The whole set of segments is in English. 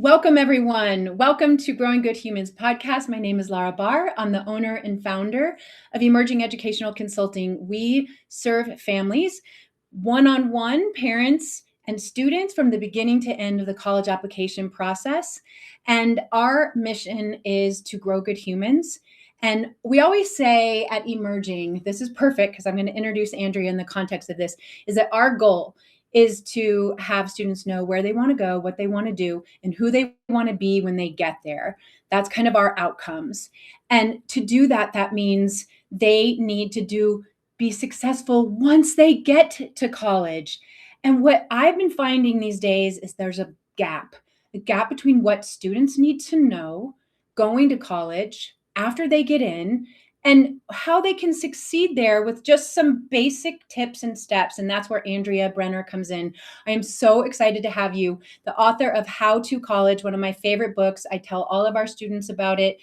Welcome, everyone. Welcome to Growing Good Humans podcast. My name is Lara Barr. I'm the owner and founder of Emerging Educational Consulting. We serve families, one-on-one, parents and students from the beginning to end of the college application process. And our mission is to grow good humans. And we always say at Emerging, this is perfect because I'm going to introduce Andrea in the context of this, is that our goal is to have students know where they want to go, what they want to do, and who they want to be when they get there. That's kind of our outcomes. And to do that, that means they need to be successful once they get to college. And what I've been finding these days is there's a gap between what students need to know going to college after they get in and how they can succeed there with just some basic tips and steps. And that's where Andrea Brenner comes in. I am so excited to have you, the author of How to College, one of my favorite books. I tell all of our students about it.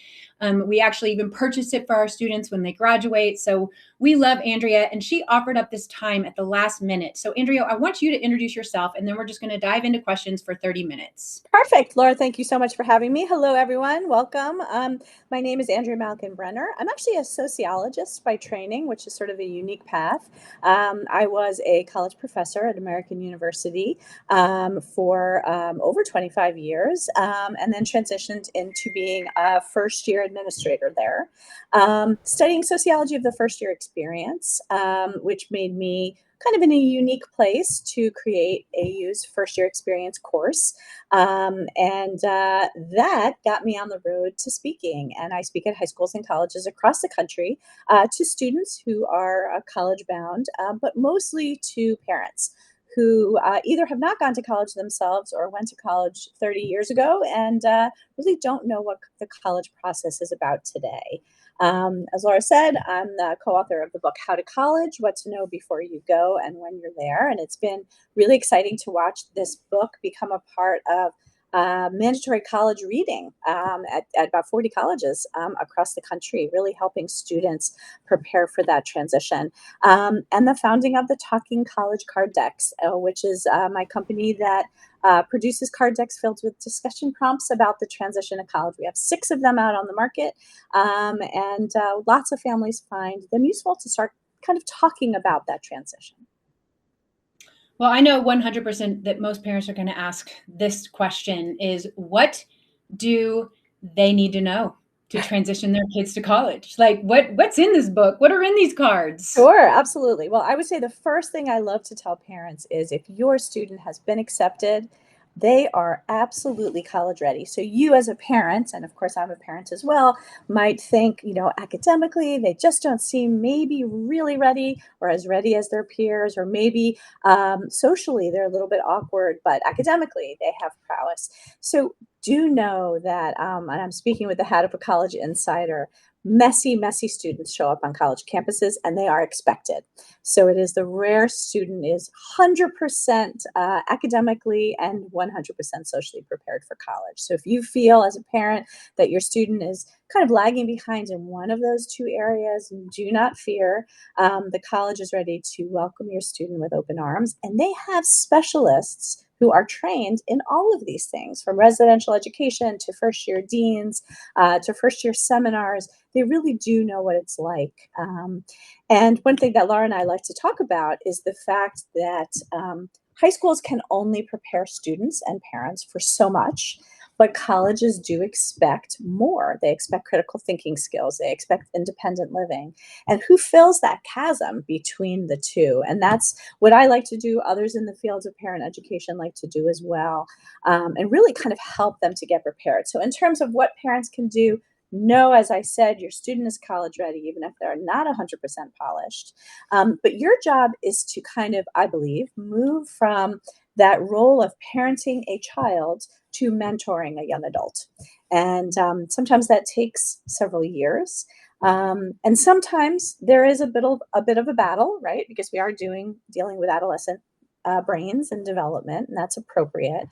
We actually even purchase it for our students when they graduate. So we love Andrea, and she offered up this time at the last minute. So Andrea, I want you to introduce yourself, and then we're just going to dive into questions for 30 minutes. Perfect. Laura, thank you so much for having me. Hello, everyone. Welcome. My name is Andrea Brenner. I'm actually a sociologist by training, which is sort of a unique path. I was a college professor at American University for over 25 years, and then transitioned into being a first-year administrator there, studying sociology of the first-year experience, which made me kind of in a unique place to create AU's first-year experience course. That got me on the road to speaking. And I speak at high schools and colleges across the country to students who are college bound, but mostly to parents who either have not gone to college themselves or went to college 30 years ago and really don't know what the college process is about today. As Laura said, I'm the co-author of the book, How to College, What to Know Before You Go and When You're There. And it's been really exciting to watch this book become a part of mandatory college reading at about 40 colleges across the country, really helping students prepare for that transition. And the founding of the Talking College Card Decks, which is my company that produces card decks filled with discussion prompts about the transition to college. We have 6 of them out on the market, and lots of families find them useful to start kind of talking about that transition. Well, I know 100% that most parents are going to ask this question is, what do they need to know to transition their kids to college? Like, what's in this book? What are in these cards? Sure, absolutely. Well, I would say the first thing I love to tell parents is if your student has been accepted, they are absolutely college ready. So you as a parent, and of course I'm a parent as well, might think, academically, they just don't seem maybe really ready or as ready as their peers, or maybe socially they're a little bit awkward, but academically they have prowess. So do know that, and I'm speaking with the hat of a college insider, messy students show up on college campuses and they are expected. So it is the rare student is 100% academically and 100% socially prepared for college. So if you feel as a parent that your student is kind of lagging behind in one of those 2 areas, do not fear. The college is ready to welcome your student with open arms, and they have specialists who are trained in all of these things, from residential education to first-year deans to first-year seminars. They really do know what it's like. And one thing that Laura and I like to talk about is the fact that high schools can only prepare students and parents for so much, but colleges do expect more. They expect critical thinking skills. They expect independent living. And who fills that chasm between the two? And that's what I like to do. Others in the fields of parent education like to do as well, and really kind of help them to get prepared. So in terms of what parents can do, know, as I said, your student is college ready, even if they're not 100% polished. But your job is to kind of, I believe, move from that role of parenting a child to mentoring a young adult. And sometimes that takes several years. And sometimes there is a bit of a battle, right? Because we are dealing with adolescent brains and development, and that's appropriate.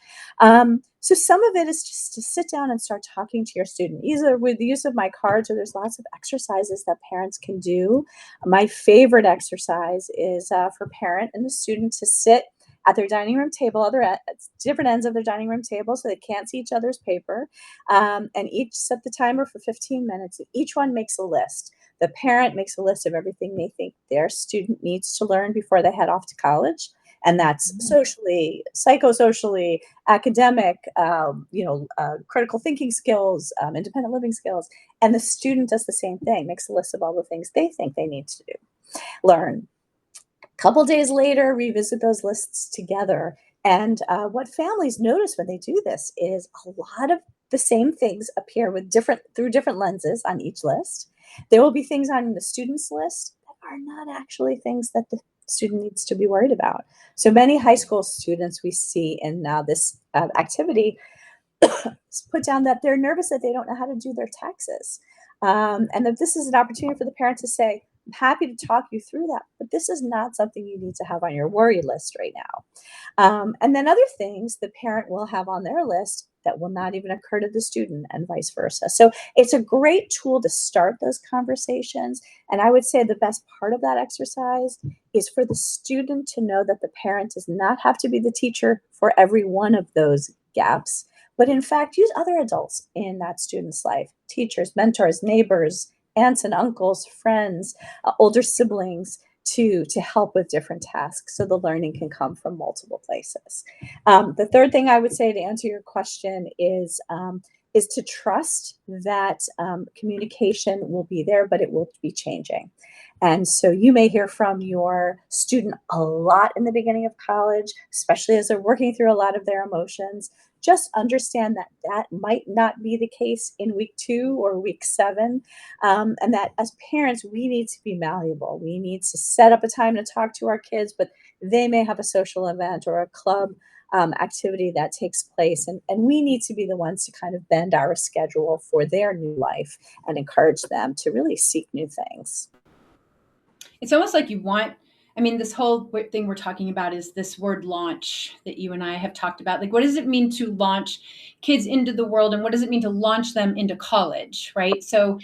So some of it is just to sit down and start talking to your student, either with the use of my cards, or there's lots of exercises that parents can do. My favorite exercise is for parent and the student to sit at their dining room table, different ends of their dining room table, so they can't see each other's paper. And each set the timer for 15 minutes. And each one makes a list. The parent makes a list of everything they think their student needs to learn before they head off to college. And that's socially, psychosocially, academic, critical thinking skills, independent living skills. And the student does the same thing, makes a list of all the things they think they need to learn. A couple days later, revisit those lists together. And what families notice when they do this is a lot of the same things appear through different lenses on each list. There will be things on the student's list that are not actually things that the student needs to be worried about. So many high school students we see in this activity put down that they're nervous that they don't know how to do their taxes. And that this is an opportunity for the parent to say, I'm happy to talk you through that, but this is not something you need to have on your worry list right now. And then other things the parent will have on their list that will not even occur to the student, and vice versa. So it's a great tool to start those conversations. And I would say the best part of that exercise is for the student to know that the parent does not have to be the teacher for every one of those gaps, but in fact, use other adults in that student's life, teachers, mentors, neighbors, aunts and uncles, friends, older siblings, to help with different tasks so the learning can come from multiple places. The third thing I would say to answer your question is to trust that communication will be there, but it will be changing. And so you may hear from your student a lot in the beginning of college, especially as they're working through a lot of their emotions. Just understand that that might not be the case in week 2 or week 7. And that as parents, we need to be malleable. We need to set up a time to talk to our kids, but they may have a social event or a club activity that takes place. And we need to be the ones to kind of bend our schedule for their new life and encourage them to really seek new things. It's almost like this whole thing we're talking about is this word launch that you and I have talked about. Like, what does it mean to launch kids into the world, and what does it mean to launch them into college, right? So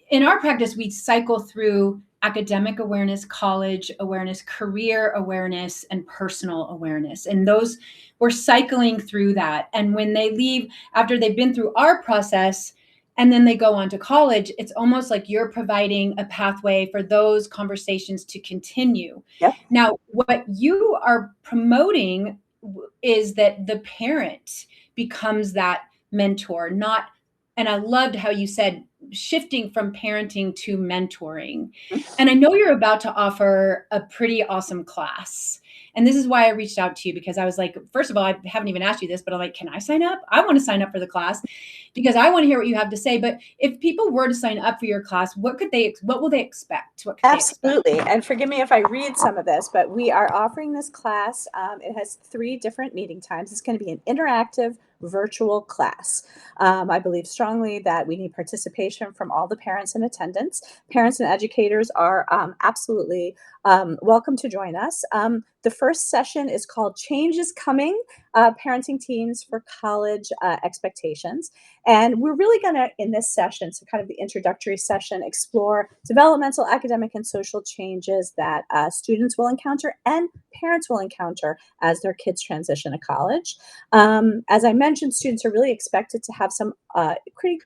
in our practice, we cycle through academic awareness, college awareness, career awareness, and personal awareness. And those, we're cycling through that. And when they leave, after they've been through our process, and then they go on to college, it's almost like you're providing a pathway for those conversations to continue. Yep. Now, what you are promoting is that the parent becomes that mentor, not, and I loved how you said shifting from parenting to mentoring. And I know you're about to offer a pretty awesome class. And this is why I reached out to you, because I was like, first of all, I haven't even asked you this, but I'm like, can I sign up? I want to sign up for the class because I want to hear what you have to say. But if people were to sign up for your class, what will they expect? What could they expect? Absolutely. And forgive me if I read some of this, but we are offering this class. It has 3 different meeting times. It's going to be an interactive virtual class. I believe strongly that we need participation from all the parents in attendance. Parents and educators are absolutely welcome to join us. The first session is called Change is Coming, Parenting Teens for College Expectations. And we're really going to, in this session, so kind of the introductory session, explore developmental, academic, and social changes that students will encounter and parents will encounter as their kids transition to college. As I mentioned, students are really expected to have some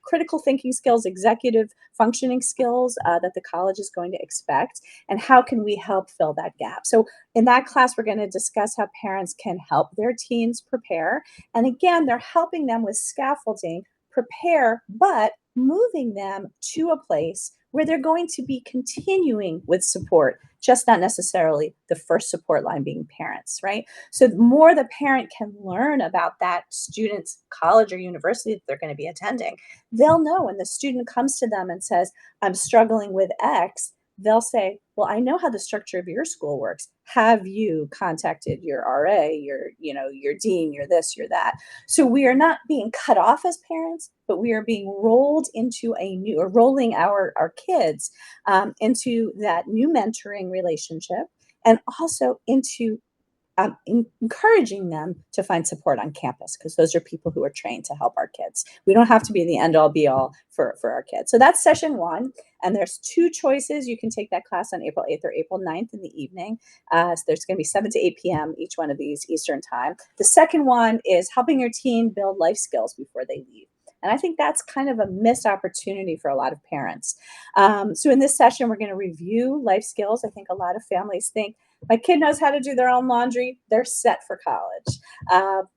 critical thinking skills, executive functioning skills that the college is going to expect, and how can we help fill that gap. So in that class, we're going to discuss how parents can help their teens prepare. And again, they're helping them with scaffolding, prepare, but moving them to a place where they're going to be continuing with support, just not necessarily the first support line being parents, right? So the more the parent can learn about that student's college or university that they're going to be attending, they'll know when the student comes to them and says, I'm struggling with X, they'll say, well, I know how the structure of your school works. Have you contacted your RA, your dean, your this, your that? So we are not being cut off as parents, but we are being rolled into rolling our kids into that new mentoring relationship, and also into encouraging them to find support on campus, because those are people who are trained to help our kids. We don't have to be the end all be all for our kids. So that's session 1. And there's 2 choices. You can take that class on April 8th or April 9th in the evening. So there's going to be 7 to 8 p.m. each one of these Eastern time. The second one is helping your teen build life skills before they leave. And I think that's kind of a missed opportunity for a lot of parents. So in this session, we're going to review life skills. I think a lot of families think, my kid knows how to do their own laundry, they're set for college.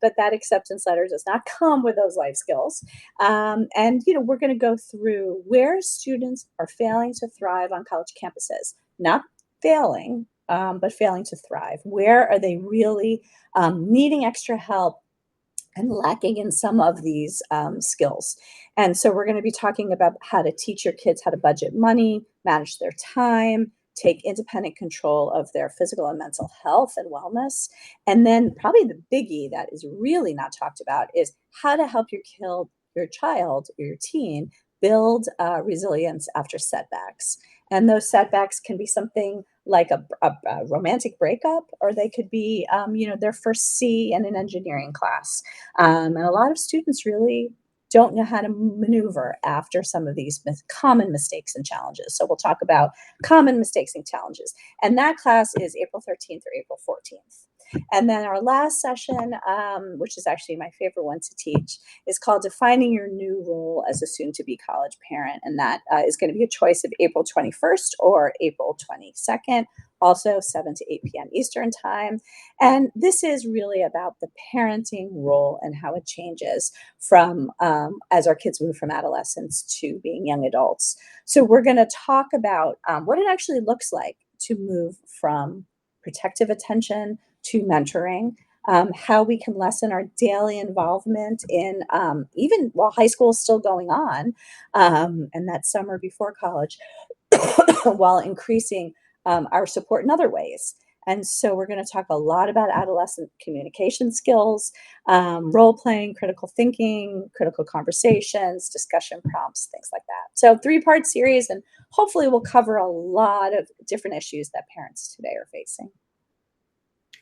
But that acceptance letter does not come with those life skills. And we're going to go through where students are failing to thrive on college campuses. Not failing, but failing to thrive. Where are they really needing extra help and lacking in some of these skills? And so we're going to be talking about how to teach your kids how to budget money, manage their time, take independent control of their physical and mental health and wellness. And then probably the biggie that is really not talked about is how to help your child or your teen build resilience after setbacks. And those setbacks can be something like a romantic breakup, or they could be, their first C in an engineering class. And a lot of students really don't know how to maneuver after some of these common mistakes and challenges. So we'll talk about common mistakes and challenges. And that class is April 13th or April 14th. And then our last session, which is actually my favorite one to teach, is called Defining Your New Role as a Soon-to-Be College Parent. And that is going to be a choice of April 21st or April 22nd, also 7 to 8 p.m. Eastern time. And this is really about the parenting role and how it changes from as our kids move from adolescence to being young adults. So we're going to talk about what it actually looks like to move from protective attention to mentoring, how we can lessen our daily involvement in even while high school is still going on, and that summer before college, while increasing our support in other ways. And so we're going to talk a lot about adolescent communication skills, role playing, critical thinking, critical conversations, discussion prompts, things like that. So 3-part series, and hopefully we'll cover a lot of different issues that parents today are facing.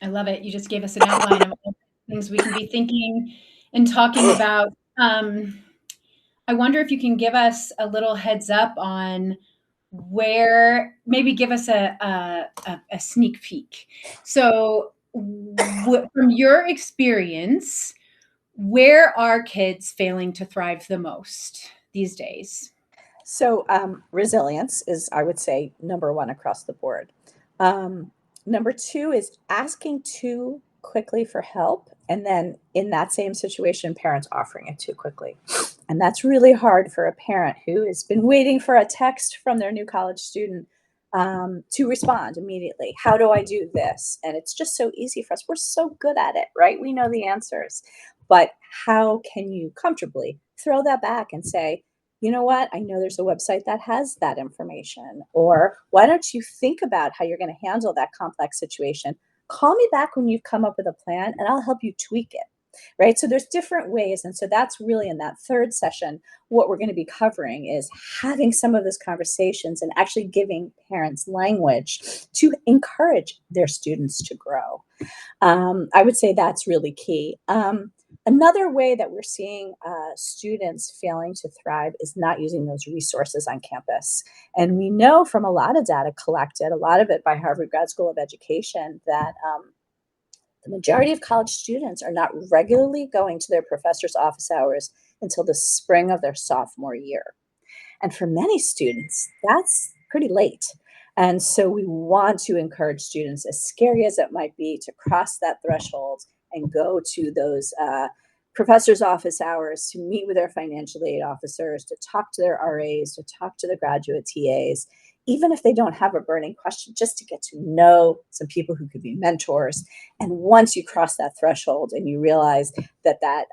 I love it. You just gave us an outline of all the things we can be thinking and talking about. I wonder if you can give us a little heads up on where, maybe give us a sneak peek. So from your experience, where are kids failing to thrive the most these days? So resilience is, I would say, number 1 across the board. Number 2 is asking too quickly for help, and then in that same situation, parents offering it too quickly. And that's really hard for a parent who has been waiting for a text from their new college student to respond immediately. How do I do this? And it's just so easy for us. We're so good at it, right? We know the answers. But how can you comfortably throw that back and say, you know what? I know there's a website that has that information. Or why don't you think about how you're going to handle that complex situation? Call me back when you've come up with a plan and I'll help you tweak it. Right. So there's different ways. And so that's really in that 3rd session. What we're going to be covering is having some of those conversations and actually giving parents language to encourage their students to grow. I would say that's really key. Another way that we're seeing students failing to thrive is not using those resources on campus. And we know from a lot of data collected, a lot of it by Harvard Grad School of Education, that the majority of college students are not regularly going to their professor's office hours until the spring of their sophomore year. And for many students, that's pretty late. And so we want to encourage students, as scary as it might be, to cross that threshold and go to those professor's office hours to meet with their financial aid officers, to talk to their RAs, to talk to the graduate TAs, even if they don't have a burning question, just to get to know some people who could be mentors. And once you cross that threshold and you realize that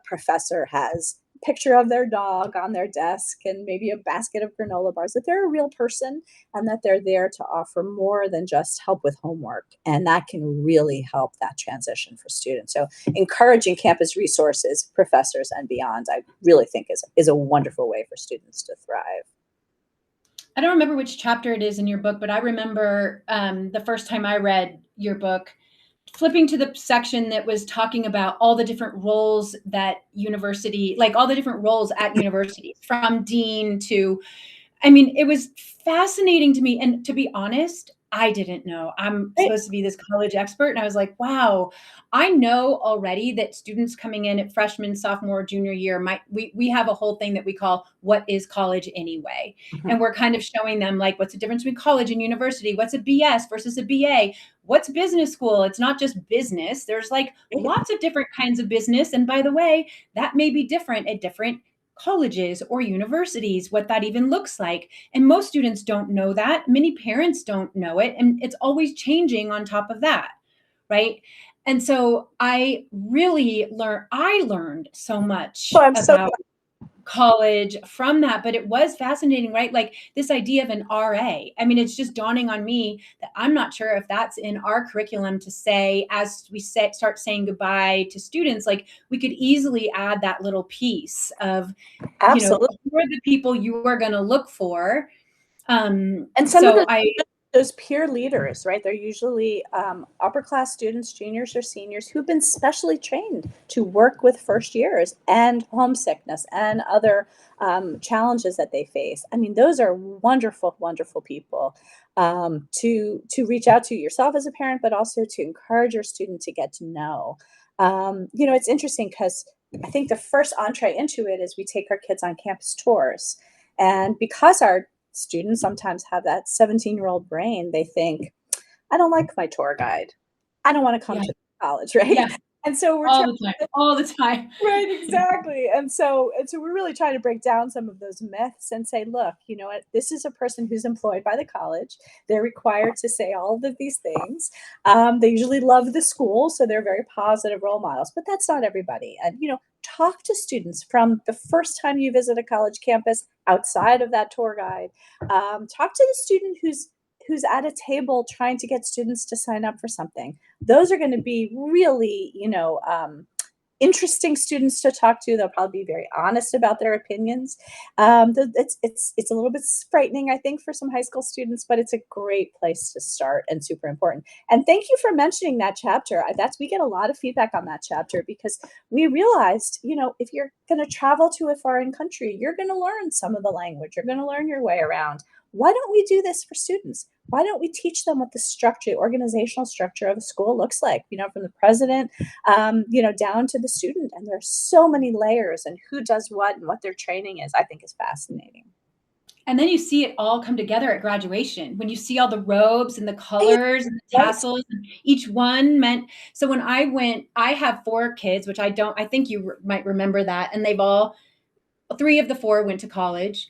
professor has a picture of their dog on their desk and maybe a basket of granola bars, that they're a real person and that they're there to offer more than just help with homework. And that can really help that transition for students. So encouraging campus resources, professors, and beyond, I really think is a wonderful way for students to thrive. I don't remember which chapter it is in your book, but I remember the first time I read your book, flipping to the section that was talking about all the different roles that university, like all the different roles at universities, from dean to, I mean, it was fascinating to me. And to be honest, I didn't know. I'm Right. supposed to be this college expert. And I was like, wow, I know already that students coming in at freshman, sophomore, junior year, we have a whole thing that we call what is college anyway? Mhm. And we're kind of showing them like what's the difference between college and university? What's a BS versus a BA? What's business school? It's not just business. There's like Right. lots of different kinds of business. And by the way, that may be different at different colleges or universities, what that even looks like. And most students don't know that. Many parents don't know it. And it's always changing on top of that. Right. And so I learned so much Oh, I'm so about college from that, but it was fascinating, right? Like this idea of an RA. I mean, it's just dawning on me that I'm not sure if that's in our curriculum to say, as we start saying goodbye to students, like we could easily add that little piece of, absolutely. who are the people you are going to look for. And some of So I, those peer leaders, right? They're usually upper class students, juniors or seniors who've been specially trained to work with first years and homesickness and other challenges that they face. I mean, those are wonderful, wonderful people to reach out to yourself as a parent, but also to encourage your student to get to know. It's interesting because I think the first entree into it is we take our kids on campus tours. And because our students sometimes have that 17-year-old brain, they think, I don't like my tour guide. I don't want to come yeah, to college, right? yeah, And so we're all trying the time, all the time. right, exactly. And so we're really trying to break down some of those myths and say, look, you know what, this is a person who's employed by the college. They're required to say all of these things. They usually love the school, so they're very positive role models, but that's not everybody. And talk to students from the first time you visit a college campus outside of that tour guide. Talk to the student who's at a table trying to get students to sign up for something. Those are going to be really, interesting students to talk to. They'll probably be very honest about their opinions. It's a little bit frightening, I think, for some high school students, but it's a great place to start and super important. And thank you for mentioning that chapter. We get a lot of feedback on that chapter because we realized, if you're going to travel to a foreign country, you're going to learn some of the language. You're going to learn your way around. Why don't we do this for students? Why don't we teach them what the organizational structure of a school looks like? From the president down to the student. And there's so many layers and who does what and what their training is, I think is fascinating. And then you see it all come together at graduation when you see all the robes and the Right, colors and the right. tassels, and each one meant. So when I went, I have 4 kids, which I think you might remember that. And 3 of the 4 went to college.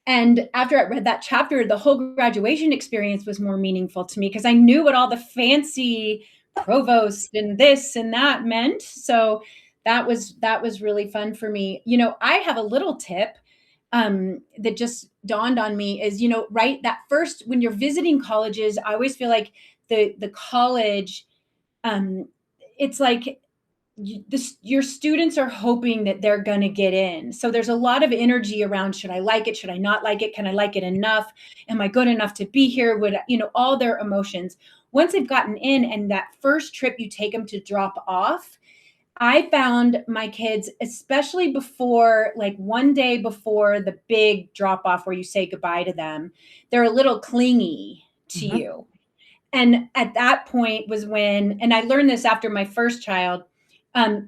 And after I read that chapter, the whole graduation experience was more meaningful to me because I knew what all the fancy provost and this and that meant. So that was really fun for me. I have a little tip that just dawned on me is, right, that first when you're visiting colleges, I always feel like the college, um, it's like your students are hoping that they're going to get in. So there's a lot of energy around, should I like it? Should I not like it? Can I like it enough? Am I good enough to be here? All their emotions. Once they've gotten in and that first trip you take them to drop off, I found my kids, especially before, like one day before the big drop off where you say goodbye to them, they're a little clingy to Mhm. you. And at that point was when, and I learned this after my first child,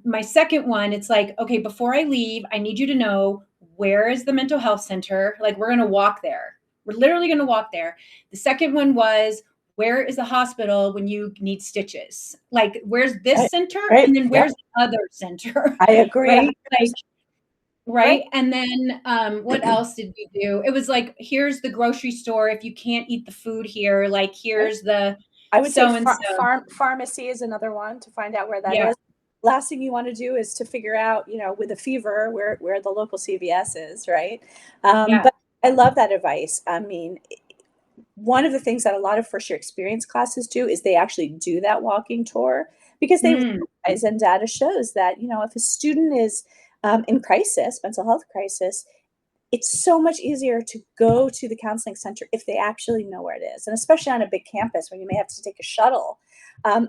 my second one, it's like, okay, before I leave, I need you to know, where is the mental health center? Like, we're going to walk there. We're literally going to walk there. The second one was, where is the hospital when you need stitches? Like, where's this Right, center? right. And then Yep. where's the other center? I agree Right? Like, 100%. Right. right. And then what else did we do? It was like, here's the grocery store. If you can't eat the food here, like, Right. here's the I would say so and so. pharmacy is another one to find out where that Yeah. is. Last thing you want to do is to figure out, with a fever, where the local CVS is, right? Yeah. But I love that advice. I mean, one of the things that a lot of first year experience classes do is they actually do that walking tour because they Mm. realize, and data shows that, if a student is in crisis, mental health crisis, it's so much easier to go to the counseling center if they actually know where it is. And especially on a big campus where you may have to take a shuttle,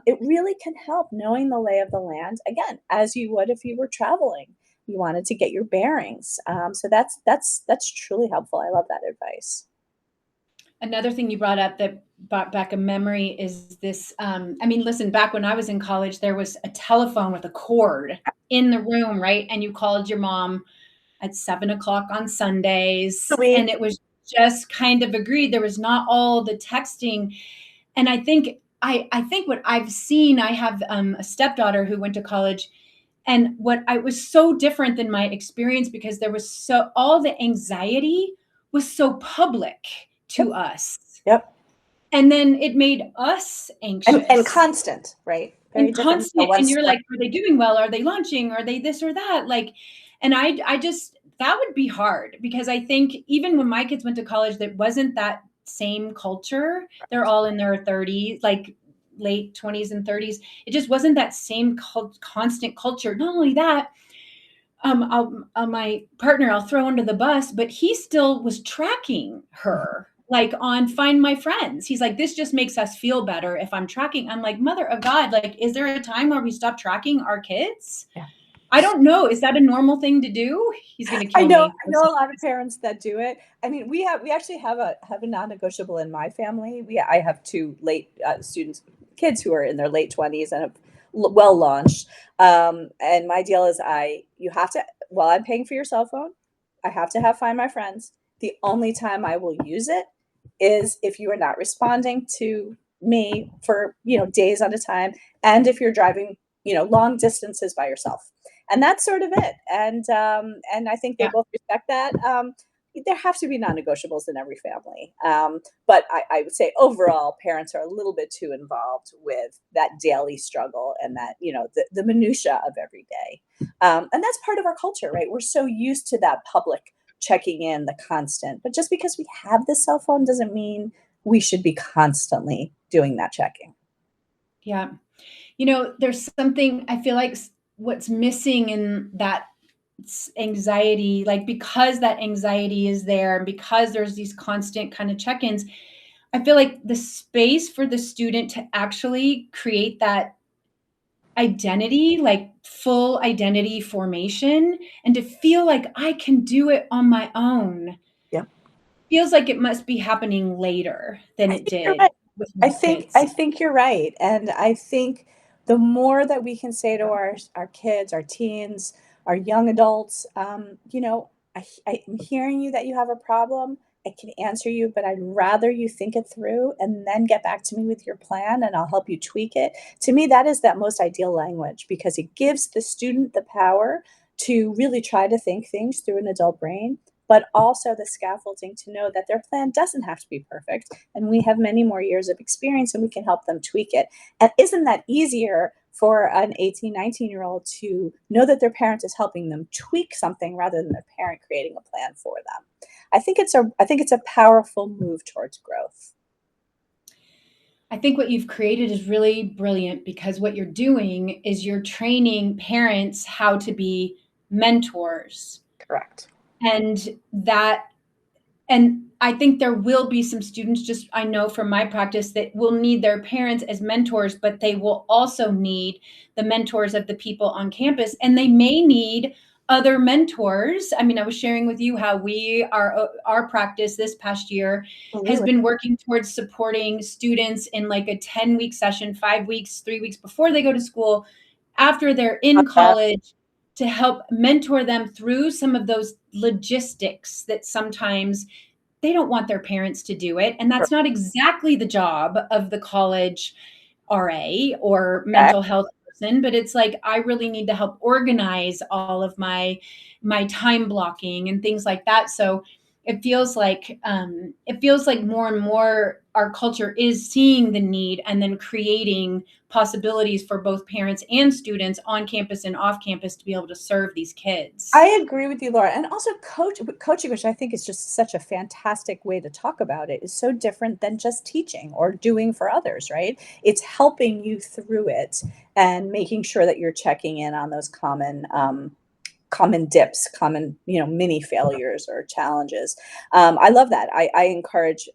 it really can help knowing the lay of the land, again, as you would if you were traveling. You wanted to get your bearings. So that's truly helpful. I love that advice. Another thing you brought up that brought back a memory is this. I mean, listen, back when I was in college, there was a telephone with a cord in the room, right? And you called your mom at 7 o'clock on Sundays, and Sweet. it was just kind of agreed. There was not all the texting. And I think what I've seen, I have a stepdaughter who went to college, and what I was so different than my experience because there was so all the anxiety was so public Yep. to us. Yep. And then it made us And anxious constant, right? Very and different than constant. one And you're step. like, are they doing well? Are they launching? Are they this or that? Like, and I just, that would be hard because I think even when my kids went to college, there wasn't that same culture. They're all in their 30s, like late 20s and 30s. It just wasn't that same constant culture. Not only that, my partner I'll throw under the bus, but he still was tracking her like on Find My Friends. He's like, this just makes us feel better if I'm tracking. I'm like, mother of God, like, is there a time where we stop tracking our kids? Yeah. I don't know. Is that a normal thing to do? He's gonna I kill know, me. I know a lot of parents that do it. I mean, we actually have a non-negotiable in my family. I have two late students, kids who are in their late 20s and have well launched. And my deal is you have to, while I'm paying for your cell phone, I have to have Find My Friends. The only time I will use it is if you are not responding to me for, days at a time, and if you're driving, long distances by yourself, and that's sort of it. And I think they Yeah. both respect that. There have to be non-negotiables in every family, but I would say overall, parents are a little bit too involved with that daily struggle and that the minutia of every day, and that's part of our culture, right? We're so used to that public checking in, the constant. But just because we have the cell phone doesn't mean we should be constantly doing that checking. Yeah. There's something I feel like what's missing in that anxiety, like because that anxiety is there and because there's these constant kind of check-ins, I feel like the space for the student to actually create that identity, like full identity formation, and to feel like I can do it on my own, Yeah. feels like it must be happening later than I it think you're did right. with I my think kids. I think you're right, and I think the more that we can say to our kids, our teens, our young adults, I'm hearing you that you have a problem. I can answer you, but I'd rather you think it through and then get back to me with your plan, and I'll help you tweak it. To me, that is that most ideal language because it gives the student the power to really try to think things through an adult brain, but also the scaffolding to know that their plan doesn't have to be perfect and we have many more years of experience and we can help them tweak it. And isn't that easier for an 18, 19-year-old to know that their parent is helping them tweak something rather than their parent creating a plan for them? I think it's a powerful move towards growth. I think what you've created is really brilliant because what you're doing is you're training parents how to be mentors. Correct. And that and I think there will be some students, just I know from my practice, that will need their parents as mentors, but they will also need the mentors of the people on campus, and they may need other mentors. I mean, I was sharing with you how our practice this past year has Absolutely. been working towards supporting students in like a 10-week session, 5 weeks, 3 weeks before they go to school, after they're in college, to help mentor them through some of those logistics that sometimes they don't want their parents to do it. And that's not exactly the job of the college RA or Okay. mental health person, but it's like I really need to help organize all of my time blocking and things like that. So it feels like more and more our culture is seeing the need and then creating possibilities for both parents and students on campus and off campus to be able to serve these kids. I agree with you, Laura. And also coaching, which I think is just such a fantastic way to talk about it, is so different than just teaching or doing for others, right? It's helping you through it and making sure that you're checking in on those common common dips, common, mini failures or challenges. I love that. I encourage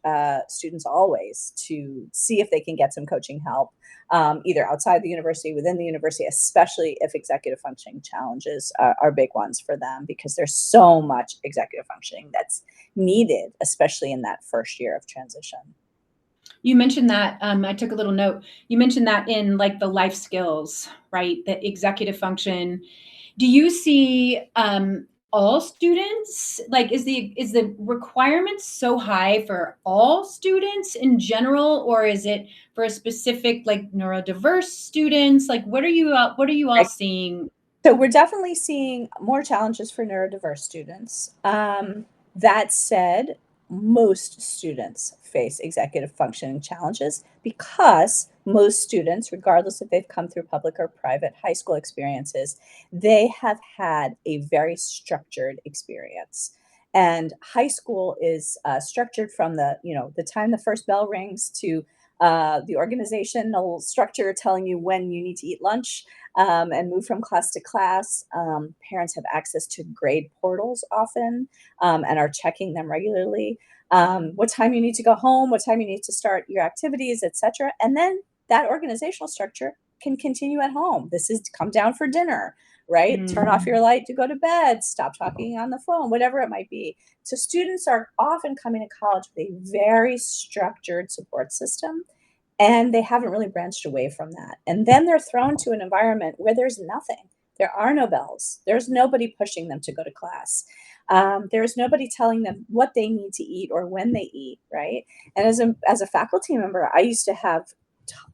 students always to see if they can get some coaching help, either outside the university, within the university, especially if executive functioning challenges are big ones for them, because there's so much executive functioning that's needed, especially in that first year of transition. You mentioned that, I took a little note. You mentioned that in like the life skills, right? The executive function. Do you see all students? Like, is the requirement so high for all students in general, or is it for a specific like neurodiverse students? Like, what are you all seeing? So we're definitely seeing more challenges for neurodiverse students. That said, most students face executive functioning challenges because most students, regardless if they've come through public or private high school experiences, they have had a very structured experience. And high school is structured from the time the first bell rings to the organizational structure telling you when you need to eat lunch, and move from class to class. Parents have access to grade portals often, and are checking them regularly. What time you need to go home, what time you need to start your activities, etc. And then that organizational structure can continue at home. This is come down for dinner, right? Turn off your Mm. light to go to bed, stop talking on the phone, whatever it might be. So students are often coming to college with a very structured support system, and they haven't really branched away from that. And then they're thrown to an environment where there's nothing. There are no bells. There's nobody pushing them to go to class. There's nobody telling them what they need to eat or when they eat, right? And as a faculty member, I used to have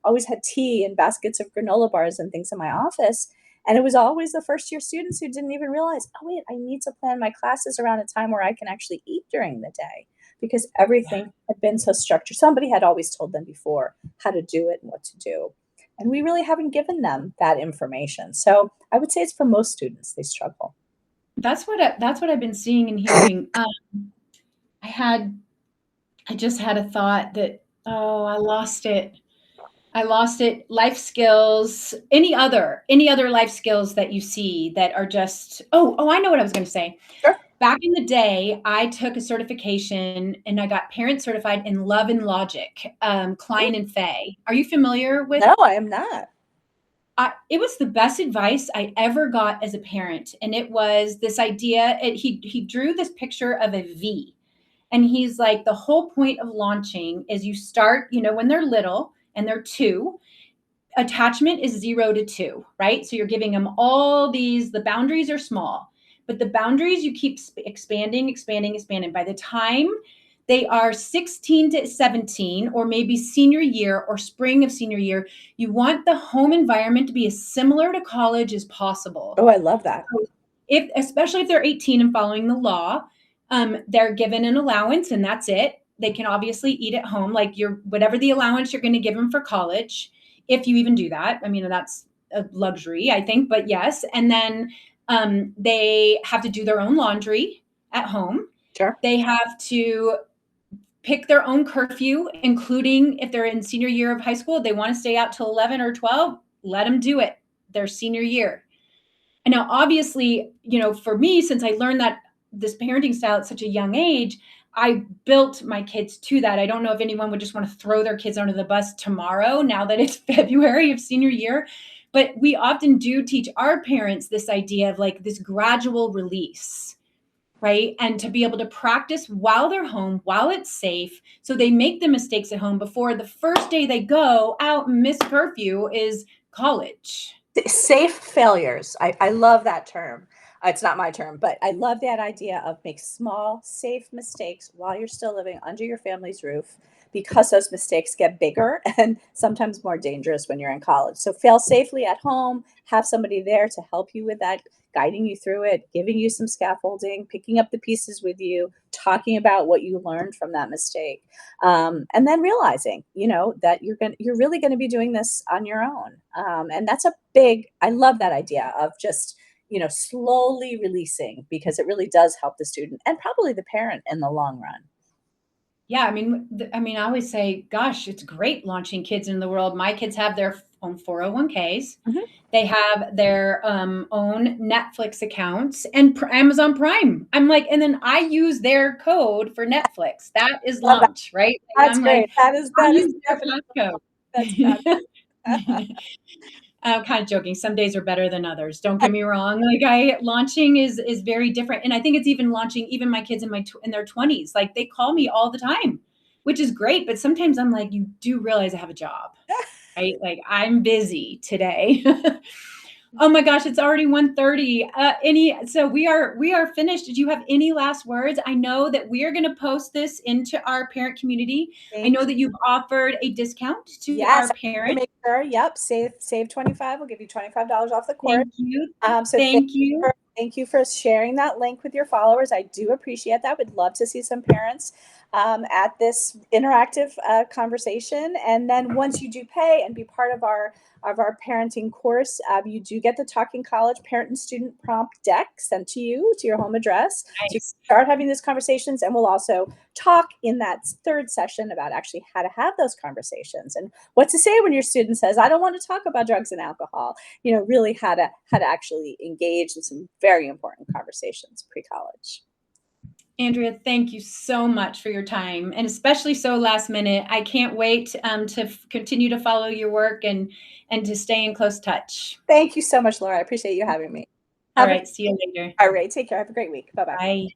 always had tea and baskets of granola bars and things in my office. And it was always the first year students who didn't even realize, oh, wait, I need to plan my classes around a time where I can actually eat during the day, because everything had been so structured. Somebody had always told them before how to do it and what to do. And we really haven't given them that information. So I would say it's for most students, they struggle. That's what I've been seeing and hearing. I had I just had a thought that, oh, I lost it. I lost it. Life skills, any other life skills that you see that are just, oh, I know what I was going to say. Sure. Back in the day, I took a certification and I got parent certified in love and logic, Klein and Fay. Are you familiar with? No, I am not. It was the best advice I ever got as a parent, and it was this idea. He drew this picture of a V, and he's like, the whole point of launching is you start, when they're little and they're two. Attachment is 0 to 2, right? So you're giving them all these, the boundaries are small, but the boundaries you keep expanding, expanding, expanding. By the time they are 16 to 17, or maybe senior year or spring of senior year, you want the home environment to be as similar to college as possible. Oh, I love that. Especially if they're 18 and following the law, they're given an allowance and that's it. They can obviously eat at home, like whatever the allowance you're going to give them for college, if you even do that. I mean, that's a luxury, I think, but yes. And then they have to do their own laundry at home. Sure. They have to pick their own curfew, including if they're in senior year of high school, they want to stay out till 11 or 12, let them do it their senior year. And now, obviously, for me, since I learned that this parenting style at such a young age, I built my kids to that. I don't know if anyone would just want to throw their kids under the bus tomorrow, now that it's February of senior year. But we often do teach our parents this idea of like this gradual release, right? And to be able to practice while they're home, while it's safe, so they make the mistakes at home before the first day they go out and miss curfew is college. Safe failures. I love that term. It's not my term, but I love that idea of make small, safe mistakes while you're still living under your family's roof, because those mistakes get bigger and sometimes more dangerous when you're in college. So fail safely at home, have somebody there to help you with that, guiding you through it, giving you some scaffolding, picking up the pieces with you, talking about what you learned from that mistake, and then realizing, that you're really going to be doing this on your own. And that's a big. I love that idea of just slowly releasing, because it really does help the student and probably the parent in the long run. Yeah, I mean, I always say, gosh, it's great launching kids into the world. My kids have their own 401ks. Mhm. They have their own Netflix accounts and Amazon Prime. I'm like, and then I use their code for Netflix. That is Love that. launch, right? Like, That's I'm great. like, I That is use their definitely that's passcode. fabulous. I'm kind of joking. Some days are better than others. Don't get me wrong. Like, I launching is very different, and I think it's even launching even my kids in their 20s. Like, they call me all the time, which is great. But sometimes I'm like, you do realize I have a job, right? Like, I'm busy today. Oh my gosh, it's already 1:30. So we are finished. Did you have any last words? I know that we are going to post this into our parent community. I Thank know that you've offered a discount to Yes, our I wanna parents. make sure, yep, save 25, we'll give you $25 off the course. Thank you. So Thank you. thank you for sharing that link with your followers. I do appreciate that. Would love to see some parents at this interactive conversation. And then once you do pay and be part of our parenting course, you do get the Talking College Parent and Student Prompt deck sent to you to your home address. So you Nice. start having these conversations, and we'll also talk in that third session about actually how to have those conversations and what to say when your student says, "I don't want to talk about drugs and alcohol." Really how to actually engage in some very important conversations pre-college. Andrea, thank you so much for your time, and especially so last minute. I can't wait to continue to follow your work and to stay in close touch. Thank you so much, Laura. I appreciate you having me. All Have a right, see you later. All right, take care. Have a great week. Bye-bye. Bye.